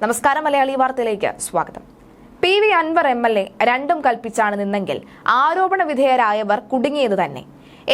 നമസ്കാരം, മലയാളി വാർത്തയിലേക്ക് സ്വാഗതം. PV അൻവർ MLA രണ്ടും കൽപ്പിച്ചാണ് നിന്നെങ്കിൽ ആരോപണ വിധേയരായവർ കുടുങ്ങിയത് തന്നെ.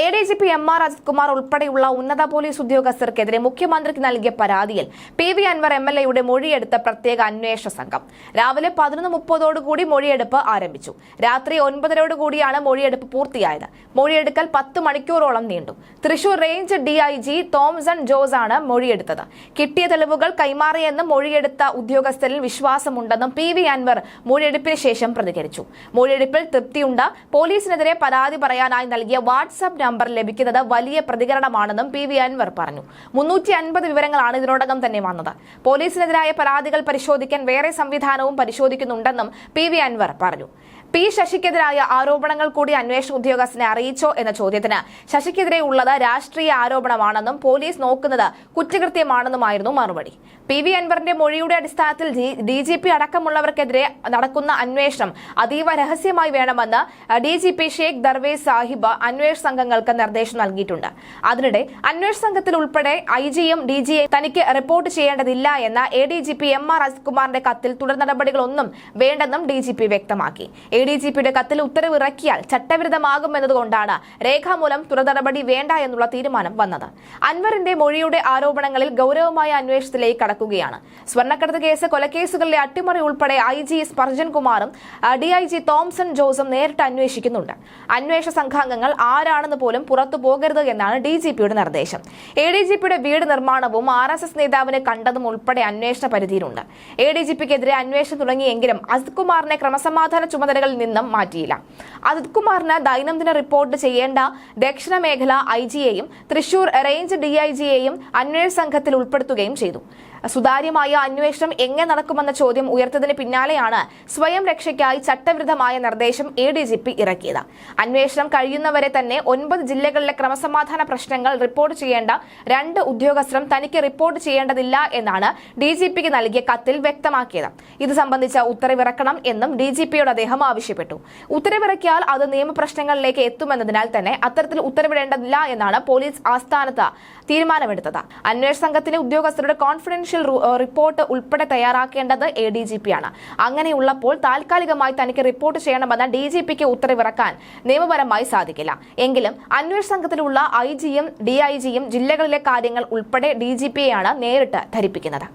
ADGP MR അജിത് കുമാർ ഉൾപ്പെടെയുള്ള ഉന്നത പോലീസ് ഉദ്യോഗസ്ഥർക്കെതിരെ മുഖ്യമന്ത്രിക്ക് നൽകിയ പരാതിയിൽ PV അൻവർ MLAയുടെ മൊഴിയെടുത്ത പ്രത്യേക അന്വേഷണ സംഘം രാവിലെ 11:30 മൊഴിയെടുപ്പ് ആരംഭിച്ചു. രാത്രി 9:00 മൊഴിയെടുപ്പ് പൂർത്തിയായത്. മൊഴിയെടുക്കൽ 10 മണിക്കൂറോളം നീണ്ടു. തൃശൂർ റേഞ്ച് DIG തോംസൺ ജോസ് ആണ് മൊഴിയെടുത്തത്. കിട്ടിയ തെളിവുകൾ കൈമാറിയെന്നും മൊഴിയെടുത്ത ഉദ്യോഗസ്ഥരിൽ വിശ്വാസമുണ്ടെന്നും PV അൻവർ മൊഴിയെടുപ്പിന് ശേഷം പ്രതികരിച്ചു. മൊഴിയെടുപ്പിൽ തൃപ്തിയുണ്ട്. പോലീസിനെതിരെ പരാതി പറയാനായി നൽകിയ വാട്സ്ആപ്പ് നമ്പർ ലഭിക്കുന്നത് വലിയ പ്രതികരണമാണെന്നും PV അൻവർ പറഞ്ഞു. 350 വിവരങ്ങളാണ് ഇതിനോടകം തന്നെ വന്നത്. പോലീസിനെതിരായ പരാതികൾ പരിശോധിക്കാൻ വേറെ സംവിധാനവും പരിശോധിക്കുന്നുണ്ടെന്നും PV അൻവർ പറഞ്ഞു. P. ശശിക്കെതിരായ ആരോപണങ്ങൾ കൂടി അന്വേഷണ ഉദ്യോഗസ്ഥനെ അറിയിച്ചോ എന്ന ചോദ്യത്തിന് ശശിക്കെതിരെ ഉള്ളത് രാഷ്ട്രീയ ആരോപണമാണെന്നും പോലീസ് നോക്കുന്നത് കുറ്റകൃത്യമാണെന്നുമായിരുന്നു മറുപടി. PV അൻവറിന്റെ മൊഴിയുടെ അടിസ്ഥാനത്തിൽ DGP അടക്കമുള്ളവർക്കെതിരെ നടക്കുന്ന അന്വേഷണം അതീവ രഹസ്യമായി വേണമെന്ന് DGP ഷേഖ് ദർവേസ് സാഹിബ് അന്വേഷണ സംഘങ്ങൾക്ക് നിർദ്ദേശം നൽകിയിട്ടുണ്ട്. അതിനിടെ അന്വേഷണ സംഘത്തിൽ ഉൾപ്പെടെ IGയും DGയും തനിക്ക് റിപ്പോർട്ട് ചെയ്യേണ്ടതില്ല എന്ന ADGP MR അജിത് കുമാറിന്റെ കത്തിൽ തുടർ നടപടികളൊന്നും വേണ്ടെന്നും DGP വ്യക്തമാക്കി. ADGPയുടെ കത്തിൽ ഉത്തരവ് ഇറക്കിയാൽ ചട്ടവിരുദ്ധമാകുമെന്നതുകൊണ്ടാണ് രേഖാമൂലം തുടർ നടപടി വേണ്ട എന്നുള്ള തീരുമാനം വന്നത്. അൻവറിന്റെ മൊഴിയുടെ ആരോപണങ്ങളിൽ ഗൗരവമായ അന്വേഷണത്തിലേക്ക് കടക്കുകയാണ്. സ്വർണ്ണക്കടത്ത് കേസ്, കൊലക്കേസുകളിലെ അട്ടിമറി ഉൾപ്പെടെ IG സ്പർജൻ കുമാറും DIG തോംസൺ ജോസും നേരിട്ട് അന്വേഷിക്കുന്നുണ്ട്. അന്വേഷണ സംഘാംഗങ്ങൾ ആരാണെന്ന് പോലും പുറത്തു പോകരുത് എന്നാണ് DGPയുടെ നിർദ്ദേശം. ADGPയുടെ വീട് നിർമ്മാണവും RSS നേതാവിനെ കണ്ടതും ഉൾപ്പെടെ അന്വേഷണ പരിധിയിലുണ്ട്. ADGPക്കെതിരെ അന്വേഷണം തുടങ്ങിയെങ്കിലും അജിത് കുമാറിനെ ക്രമസമാധാന ചുമതലകളിൽ നിന്നും മാറ്റിയില്ല. അജിത് കുമാറിന് ദൈനംദിന റിപ്പോർട്ട് ചെയ്യേണ്ട ദക്ഷിണ മേഖല IGയെയും തൃശൂർ റേഞ്ച് DIGയെയും അന്വേഷണ സംഘത്തിൽ ഉൾപ്പെടുത്തുകയും ചെയ്തു. സുതാര്യമായ അന്വേഷണം എങ്ങനെ നടക്കുമെന്ന ചോദ്യം ഉയർത്തതിന് പിന്നാലെയാണ് സ്വയം രക്ഷയ്ക്കായി ചട്ടവിരുദ്ധമായ നിർദ്ദേശം ADGP ഇറക്കിയത്. അന്വേഷണം കഴിയുന്നവരെ തന്നെ 9 ജില്ലകളിലെ ക്രമസമാധാന പ്രശ്നങ്ങൾ റിപ്പോർട്ട് ചെയ്യേണ്ട 2 ഉദ്യോഗസ്ഥരും തനിക്ക് റിപ്പോർട്ട് ചെയ്യേണ്ടതില്ല എന്നാണ് DGPക്ക് നൽകിയ കത്തിൽ വ്യക്തമാക്കിയത്. ഇത് സംബന്ധിച്ച ഉത്തരവിറക്കണം എന്നും DGPയോട് അദ്ദേഹം ആവശ്യപ്പെട്ടു. ഉത്തരവിറക്കിയാൽ അത് നിയമപ്രശ്നങ്ങളിലേക്ക് എത്തുമെന്നതിനാൽ തന്നെ അത്തരത്തിൽ ഉത്തരവിടേണ്ടതില്ല എന്നാണ് പോലീസ് ആസ്ഥാനത്ത് തീരുമാനമെടുത്തത്. അന്വേഷണ സംഘത്തിലെ ഉദ്യോഗസ്ഥരുടെ കോൺഫിഡൻഷ്യൽ റിപ്പോർട്ട് ഉൾപ്പെടെ തയ്യാറാക്കേണ്ടത് ADGP ആണ്. അങ്ങനെയുള്ളപ്പോൾ താൽക്കാലികമായി തനിക്ക് റിപ്പോർട്ട് ചെയ്യണമെന്ന DGPക്ക് ഉത്തരവിറക്കാൻ നിയമപരമായി സാധിക്കില്ല. എങ്കിലും അന്വേഷണ സംഘത്തിലുള്ള IGയും DIGയും ജില്ലകളിലെ കാര്യങ്ങൾ ഉൾപ്പെടെ DGPയെയാണ് നേരിട്ട് ധരിപ്പിക്കുന്നത്.